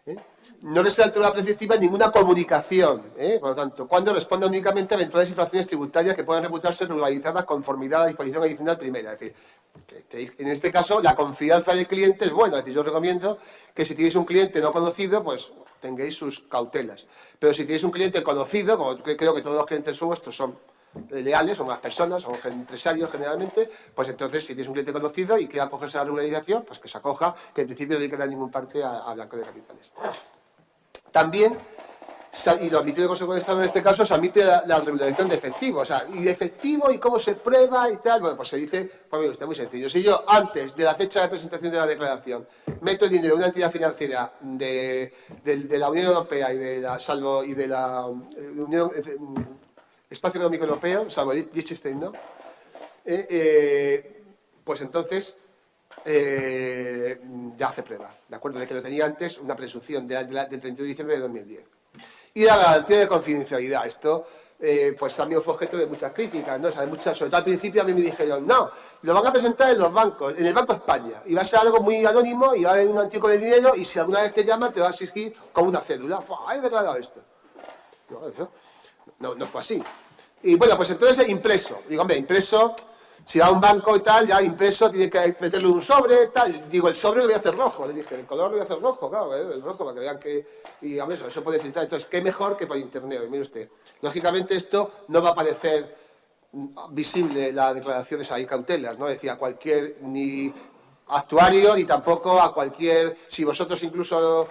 ¿eh? No les altera preceptiva ninguna comunicación, por lo tanto, cuando responda únicamente a eventuales infracciones tributarias que puedan reputarse regularizadas conformidad a la disposición adicional primera. Es decir, que en este caso la confianza del cliente es buena. Es decir, yo os recomiendo que si tenéis un cliente no conocido, pues tengáis sus cautelas. Pero si tenéis un cliente conocido, como creo que todos los clientes vuestros son leales, son las personas, son empresarios generalmente, pues entonces si tienes un cliente conocido y quiere acogerse a la regularización, pues que se acoja, que en principio no hay que dar ningún parte a blanco de capitales. También, y lo admitió el Consejo de Estado en este caso, se admite la regularización de efectivo. O sea, y de efectivo y cómo se prueba y tal. Bueno, pues se dice, pues mira, está muy sencillo. Si yo antes de la fecha de presentación de la declaración meto el dinero de una entidad financiera de la Unión Europea y de la Unión Espacio Económico Europeo, salvo Liechtenstein, ¿no? Pues entonces ya hace prueba, ¿de acuerdo? De que lo tenía antes una presunción del 31 de diciembre de 2010. Y la garantía de confidencialidad. Esto, pues también fue objeto de muchas críticas, ¿no? O sea, de muchas, sobre todo al principio a mí me dijeron, no, lo van a presentar en los bancos, en el Banco España, y va a ser algo muy anónimo, y va a haber un antico de dinero, y si alguna vez te llaman te va a exigir con una cédula. ¡He declarado esto! No fue así. Y bueno, pues entonces impreso. Digo, hombre, impreso, si va a un banco y tal, ya impreso, tiene que meterle un sobre, tal. Digo, el sobre lo voy a hacer rojo. Le dije, el color lo voy a hacer rojo, claro, el rojo, para que vean que... Y hombre, eso puede filtrar. Entonces, ¿qué mejor que por internet? Mire usted, lógicamente esto no va a aparecer visible la declaración de esas cautelas, ¿no? Es decir, a cualquier, ni actuario, ni tampoco a cualquier, si vosotros incluso...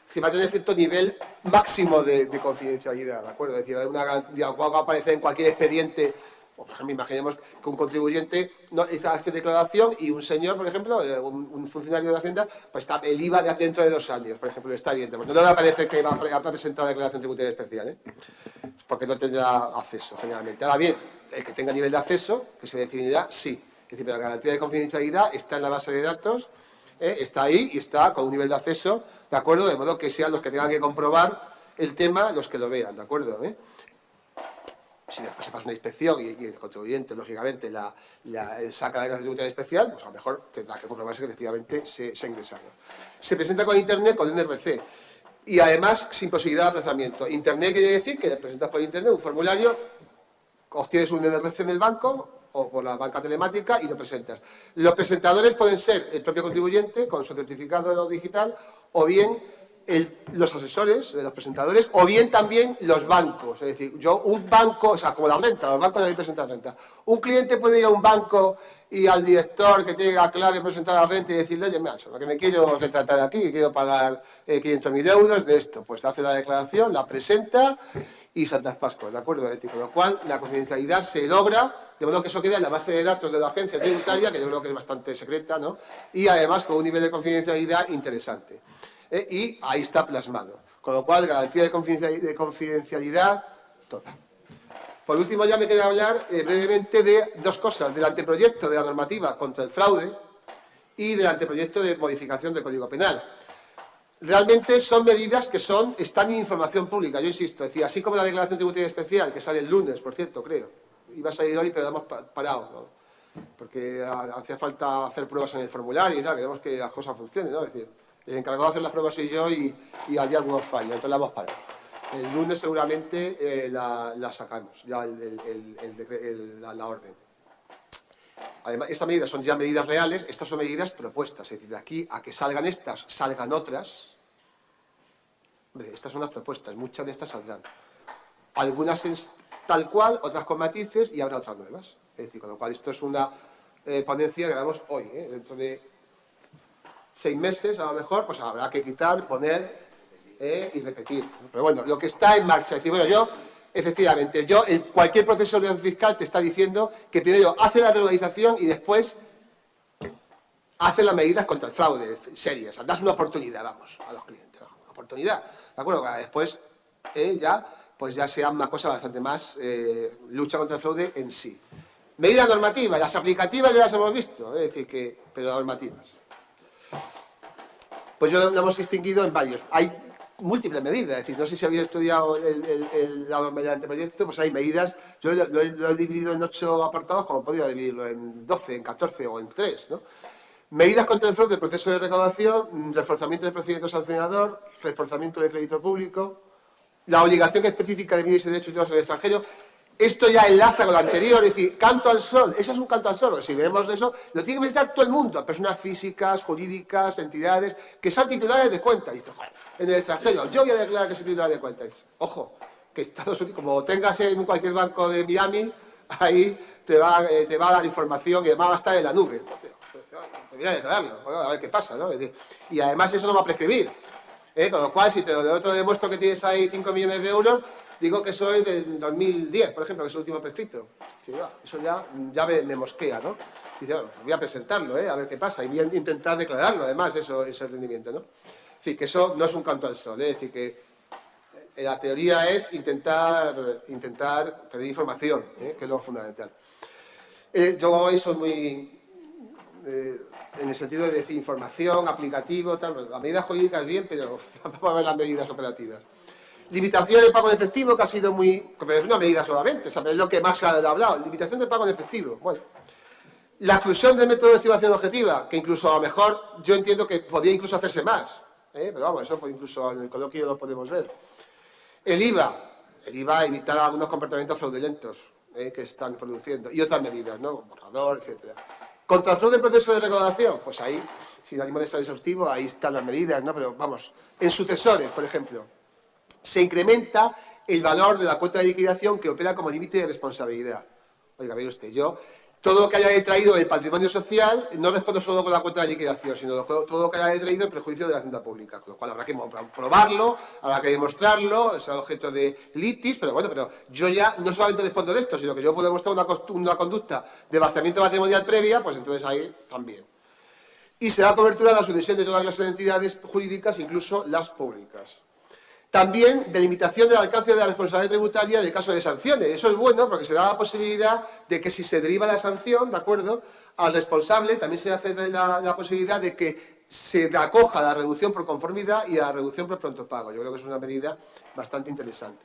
si va a tener cierto nivel máximo de confidencialidad, ¿de acuerdo? Es decir, va a aparecer en cualquier expediente, por ejemplo, imaginemos que un contribuyente hace declaración y un señor, por ejemplo, un funcionario de Hacienda, pues está el IVA dentro de 2 años, por ejemplo, está bien. Pues no le va a parecer que va a presentar la declaración tributaria especial, porque no tendrá acceso, generalmente. Ahora bien, el que tenga nivel de acceso, que se definirá, sí. Es decir, pero la garantía de confidencialidad está en la base de datos, está ahí y está con un nivel de acceso, ¿de acuerdo? De modo que sean los que tengan que comprobar el tema los que lo vean, ¿de acuerdo? Si después se pasa una inspección y el contribuyente, lógicamente, saca la declaración tributaria especial, pues a lo mejor tendrá que comprobarse que efectivamente se ha ingresado. Se presenta con Internet, con NRC, y además sin posibilidad de aplazamiento. Internet quiere decir que le presentas por Internet un formulario, obtienes un NRC en el banco, o por la banca telemática y lo presentas. Los presentadores pueden ser el propio contribuyente con su certificado digital o bien los asesores, los presentadores, o bien también los bancos. Es decir, un banco, o sea, como la renta, los bancos deben presentar renta. Un cliente puede ir a un banco y al director que tenga clave presentar la renta y decirle, oye, macho, lo que me quiero retratar aquí, que quiero pagar 500.000 euros de esto. Pues hace la declaración, la presenta y Santas Pascuas, ¿de acuerdo? Con lo cual, la confidencialidad se logra, de modo que eso queda en la base de datos de la agencia tributaria, que yo creo que es bastante secreta, ¿no? Y además con un nivel de confidencialidad interesante. Y ahí está plasmado. Con lo cual, garantía de confidencialidad toda. Por último, ya me queda hablar brevemente de 2 cosas, del anteproyecto de la normativa contra el fraude y del anteproyecto de modificación del Código Penal. Realmente son medidas que están en información pública, yo insisto, es decir, así como la declaración tributaria especial, que sale el lunes, por cierto, creo, iba a salir hoy, pero la hemos parado, ¿no? Porque hacía falta hacer pruebas en el formulario y tal, queremos que las cosas funcionen, ¿no? Es decir, el encargado de hacer las pruebas soy yo y había algunos fallos, entonces la hemos parado. El lunes seguramente la sacamos, ya la orden. Además, estas medidas son ya medidas reales, estas son medidas propuestas, es decir, de aquí a que salgan estas, salgan otras. Estas son las propuestas, muchas de estas saldrán. Algunas tal cual, otras con matices y habrá otras nuevas. Es decir, con lo cual esto es una ponencia que damos hoy. Dentro de 6 meses, a lo mejor, pues habrá que quitar, poner y repetir. Pero bueno, lo que está en marcha, es decir, bueno, efectivamente, cualquier proceso fiscal te está diciendo que primero hace la regularización y después hace las medidas contra el fraude serias. Das una oportunidad, vamos, a los clientes. Una oportunidad, ¿de acuerdo? Que después ya sea una cosa bastante más lucha contra el fraude en sí. Medidas normativas, las aplicativas ya las hemos visto, es decir, pero normativas. Pues yo lo hemos distinguido en varios. Hay múltiples medidas, es decir, no sé si habéis estudiado el anteproyecto, pues hay medidas, yo lo he dividido en 8 apartados, como podría dividirlo en 12, en 14 o en 3, ¿no? Medidas contra el fraude del proceso de recaudación, reforzamiento del procedimiento sancionador, reforzamiento del crédito público, la obligación específica de bienes y derechos en el extranjero. Esto ya enlaza con lo anterior, es decir, canto al sol, ese es un canto al sol. Si vemos eso, lo tiene que visitar todo el mundo, personas físicas, jurídicas, entidades, que sean titulares de cuenta. Y dice, joder, en el extranjero, yo voy a declarar que soy titular de cuenta. Dice, ojo, que Estados Unidos, como tengas en cualquier banco de Miami, ahí te va a dar información y además va a estar en la nube. Voy a declararlo, a ver qué pasa, ¿no? Es decir, y además eso no va a prescribir. Con lo cual, si te otro demuestro que tienes ahí 5 millones de euros, digo que eso es del 2010, por ejemplo, que es el último prescrito. Sí, eso ya me mosquea, ¿no? Y dice, bueno, voy a presentarlo, a ver qué pasa, y voy a intentar declararlo, además, ese rendimiento, ¿no? Es decir, que eso no es un canto al sol, es decir, que la teoría es intentar tener información, que es lo fundamental. Yo hoy soy muy... en el sentido de decir información, aplicativo, tal, las medidas jurídicas bien, pero vamos a ver las medidas operativas. Limitación del pago en efectivo, que ha sido pero es una medida solamente, es lo que más se ha hablado. Limitación del pago en efectivo. Bueno, la exclusión del método de estimación objetiva, que incluso a lo mejor yo entiendo que podría incluso hacerse más, pero vamos, eso pues incluso en el coloquio lo podemos ver. El IVA, evitar algunos comportamientos fraudulentos que están produciendo, y otras medidas, ¿no? Borrador, etcétera. Contra el fraude del proceso de recaudación, pues ahí, sin ánimo de estar exhaustivo, ahí están las medidas, ¿no? Pero vamos, en sucesores, por ejemplo, se incrementa el valor de la cuota de liquidación que opera como límite de responsabilidad. Oiga, mire usted, yo, todo lo que haya detraído el patrimonio social, no respondo solo con la cuota de liquidación, sino todo lo que haya detraído en perjuicio de la hacienda pública, con lo cual habrá que probarlo, habrá que demostrarlo, es objeto de litis, pero bueno, pero yo ya no solamente respondo de esto, sino que yo puedo demostrar una conducta de vaciamiento patrimonial previa, pues entonces ahí también. Y se da cobertura a la sucesión de todas las entidades jurídicas, incluso las públicas. También delimitación del alcance de la responsabilidad tributaria en el caso de sanciones. Eso es bueno porque se da la posibilidad de que si se deriva la sanción, ¿de acuerdo?, al responsable también se hace la posibilidad de que se acoja a la reducción por conformidad y a la reducción por pronto pago. Yo creo que es una medida bastante interesante.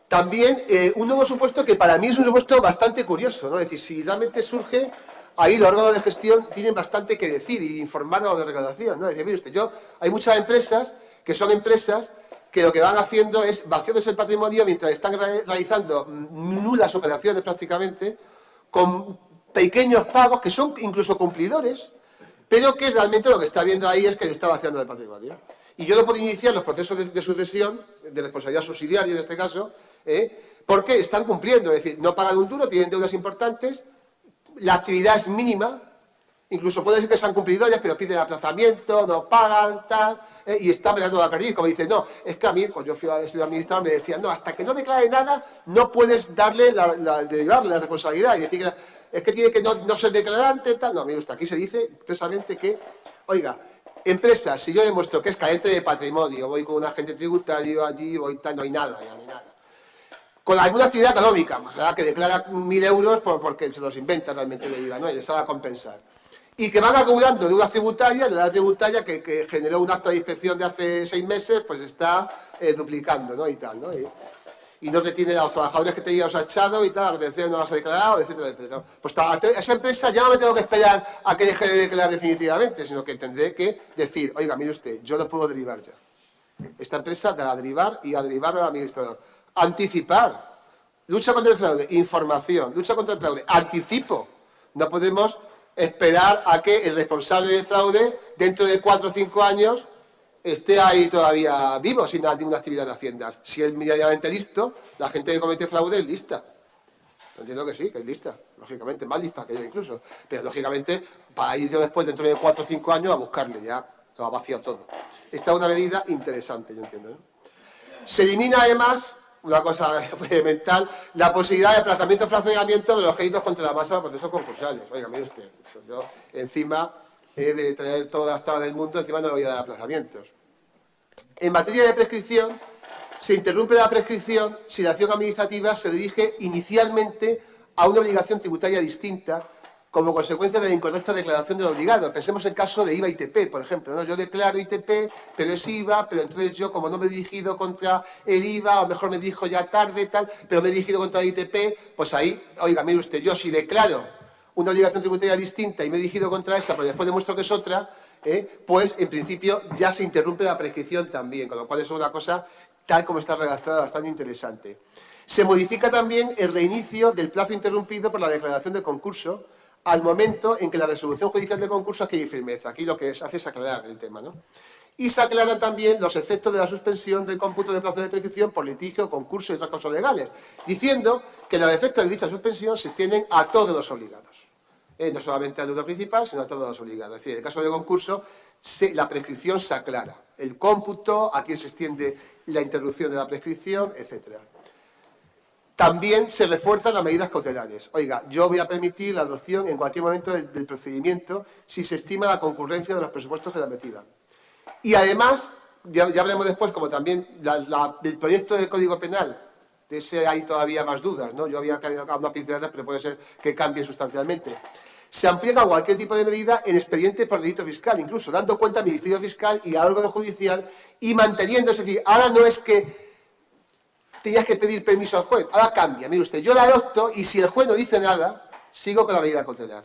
También un nuevo supuesto que para mí es un supuesto bastante curioso, ¿no? Es decir, si realmente surge, ahí los órganos de gestión tienen bastante que decir y informar a los de recaudación, ¿no? Es decir, mire usted, hay muchas empresas que son empresas que lo que van haciendo es vaciándose el patrimonio mientras están realizando nulas operaciones prácticamente, con pequeños pagos que son incluso cumplidores, pero que realmente lo que está viendo ahí es que se está vaciando el patrimonio. Y yo no puedo iniciar los procesos de sucesión, de responsabilidad subsidiaria en este caso, porque están cumpliendo, es decir, no pagan un duro, tienen deudas importantes, la actividad es mínima, incluso puede ser que sean cumplidores, pero piden aplazamiento, no pagan, tal, y están mirando a perder. Como dicen, no, es que a mí, cuando yo fui a ser administrador, me decían, no, hasta que no declare nada, no puedes darle derivarle la responsabilidad. Y decir que es que tiene que no ser declarante, tal. No, mire usted, aquí se dice expresamente que, oiga, empresa, si yo demuestro que es carente de patrimonio, voy con un agente tributario allí, voy tal, no hay nada, ya no hay nada. Con alguna actividad económica, pues, que declara 1.000 euros porque se los inventa realmente de IVA, ¿no? Y les va a compensar. Y que van acumulando deudas tributarias, la deuda tributaria que generó un acto de inspección de hace 6 meses, pues está duplicando, ¿no? Y tal, ¿no? Y no retiene a los trabajadores que teníamos echado y tal, la retención no las ha declarado, etcétera, etcétera. Pues a esa empresa ya no me tengo que esperar a que deje de declarar definitivamente, sino que tendré que decir, oiga, mire usted, yo lo puedo derivar ya. Esta empresa de derivar y a derivar al administrador. Anticipar. Lucha contra el fraude. Información. Lucha contra el fraude. Anticipo. No podemos esperar a que el responsable del fraude, dentro de 4 o 5 años, esté ahí todavía vivo, sin ninguna actividad de Haciendas. Si es medianamente listo, la gente que comete fraude es lista. Entiendo que sí, que es lista, lógicamente, más lista que yo incluso. Pero, lógicamente, para ir yo después, dentro de 4 o 5 años, a buscarle, ya lo ha vaciado todo. Esta es una medida interesante, yo entiendo, ¿no? Se elimina, además, una cosa fundamental, la posibilidad de aplazamiento o fraccionamiento de los créditos contra la masa de los procesos concursales. Oiga, mire usted, yo encima de tener todas las tablas del mundo, encima no le voy a dar aplazamientos. En materia de prescripción, se interrumpe la prescripción si la acción administrativa se dirige inicialmente a una obligación tributaria distinta como consecuencia de la incorrecta declaración del obligado. Pensemos en el caso de IVA y ITP, por ejemplo, ¿no? Yo declaro ITP, pero es IVA, pero entonces yo, como no me he dirigido contra el IVA, a lo mejor me dirijo ya tarde, tal, pero me he dirigido contra el ITP, pues ahí, oiga, mire usted, yo si declaro una obligación tributaria distinta y me he dirigido contra esa, pero después demuestro que es otra, pues en principio ya se interrumpe la prescripción también, con lo cual es una cosa, tal como está redactada, bastante interesante. Se modifica también el reinicio del plazo interrumpido por la declaración de concurso al momento en que la resolución judicial de concurso adquiere firmeza. Aquí lo que se hace es aclarar el tema, ¿no? Y se aclaran también los efectos de la suspensión del cómputo de plazo de prescripción por litigio, concurso y otras causas legales, diciendo que los efectos de dicha suspensión se extienden a todos los obligados. No solamente al deudor principal, sino a todos los obligados. Es decir, en el caso de concurso, la prescripción se aclara. El cómputo, a quién se extiende la interrupción de la prescripción, etcétera. También se refuerzan las medidas cautelares. Oiga, yo voy a permitir la adopción en cualquier momento del procedimiento si se estima la concurrencia de los presupuestos que la metidan. Y además, ya veremos después, como también del proyecto del Código Penal, de ese hay todavía más dudas, ¿no? Yo había caído a una pincelada, pero puede ser que cambie sustancialmente. Se amplía cualquier tipo de medida en expedientes por delito fiscal, incluso dando cuenta al Ministerio Fiscal y al órgano judicial y manteniendo, es decir, ahora no es que tenías que pedir permiso al juez, ahora cambia. Mire usted, yo la adopto y si el juez no dice nada, sigo con la medida cautelar.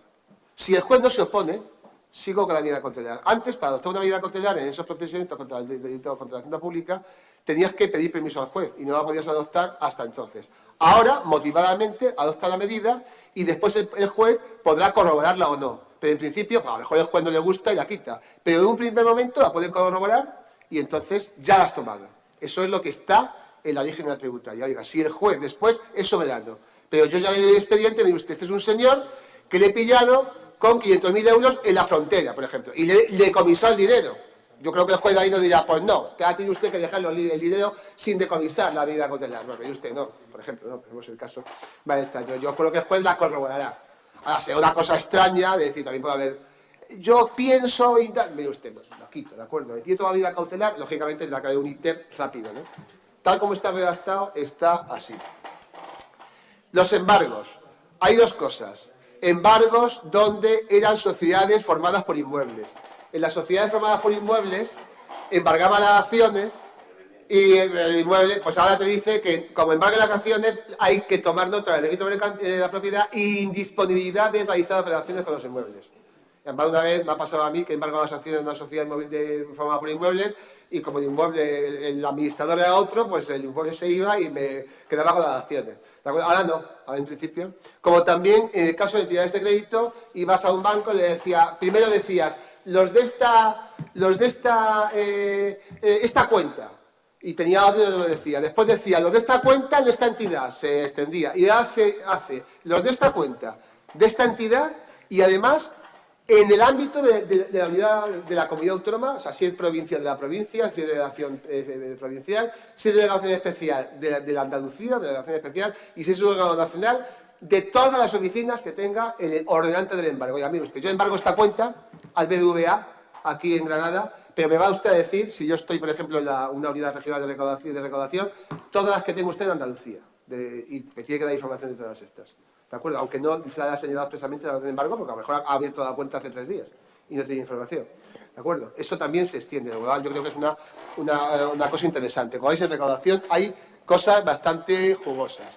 Si el juez no se opone, sigo con la medida cautelar. Antes, para adoptar una medida cautelar en esos procedimientos contra el delito contra la hacienda pública, tenías que pedir permiso al juez y no la podías adoptar hasta entonces. Ahora, motivadamente, adopta la medida y después el juez podrá corroborarla o no. Pero en principio, a lo mejor el juez no le gusta y la quita. Pero en un primer momento la puede corroborar y entonces ya la has tomado. Eso es lo que está en la ley general tributaria. Oiga, si el juez después es soberano, pero yo ya le doy el expediente, mire usted, este es un señor que le he pillado con 500.000 euros en la frontera, por ejemplo, y le decomisó el dinero. Yo creo que el juez de ahí no dirá, pues no, tiene usted que dejar el dinero sin decomisar la medida cautelar. No, pero usted no, por ejemplo, no, tenemos el caso. Vale, yo creo que el juez la corroborará. Ahora, sea una cosa extraña, de decir, también puede haber, yo pienso y tal, mire usted, pues, lo quito, ¿de acuerdo? Tiene toda la medida cautelar, lógicamente tendrá que haber un ITER rápido, ¿no? Tal como está redactado, está así. Los embargos. Hay dos cosas. Embargos donde eran sociedades formadas por inmuebles. En las sociedades formadas por inmuebles, embargaban las acciones y el inmueble, pues ahora te dice que como embargan las acciones hay que tomar nota del registro de la propiedad e indisponibilidad de realizar operaciones con los inmuebles. Una vez me ha pasado a mí que embargo las acciones de una sociedad formada por inmuebles y como el inmueble, el administrador era otro, pues el inmueble se iba y me quedaba con las acciones. Ahora no, ahora en principio. Como también en el caso de entidades de crédito, ibas a un banco y le decía, primero decías, esta cuenta. Y tenía otro donde decía, después decía, los de esta cuenta en esta entidad, se extendía. Y ahora se hace los de esta cuenta, de esta entidad y además en el ámbito de la unidad de la comunidad autónoma, o sea, si es provincia de la provincia, si es delegación provincial, si es delegación especial de la Andalucía, delegación especial, y si es un órgano nacional, de todas las oficinas que tenga el ordenante del embargo. Oiga, mire usted, yo embargo esta cuenta al BBVA, aquí en Granada, pero me va usted a decir, si yo estoy, por ejemplo, en una unidad regional de recaudación, todas las que tengo usted en Andalucía, y me tiene que dar información de todas estas. ¿De acuerdo? Aunque no se haya señalado expresamente la orden de embargo, porque a lo mejor ha abierto la cuenta hace 3 días y no tiene información. ¿De acuerdo? Eso también se extiende. De verdad, yo creo que es una cosa interesante. Como veis, en recaudación hay cosas bastante jugosas.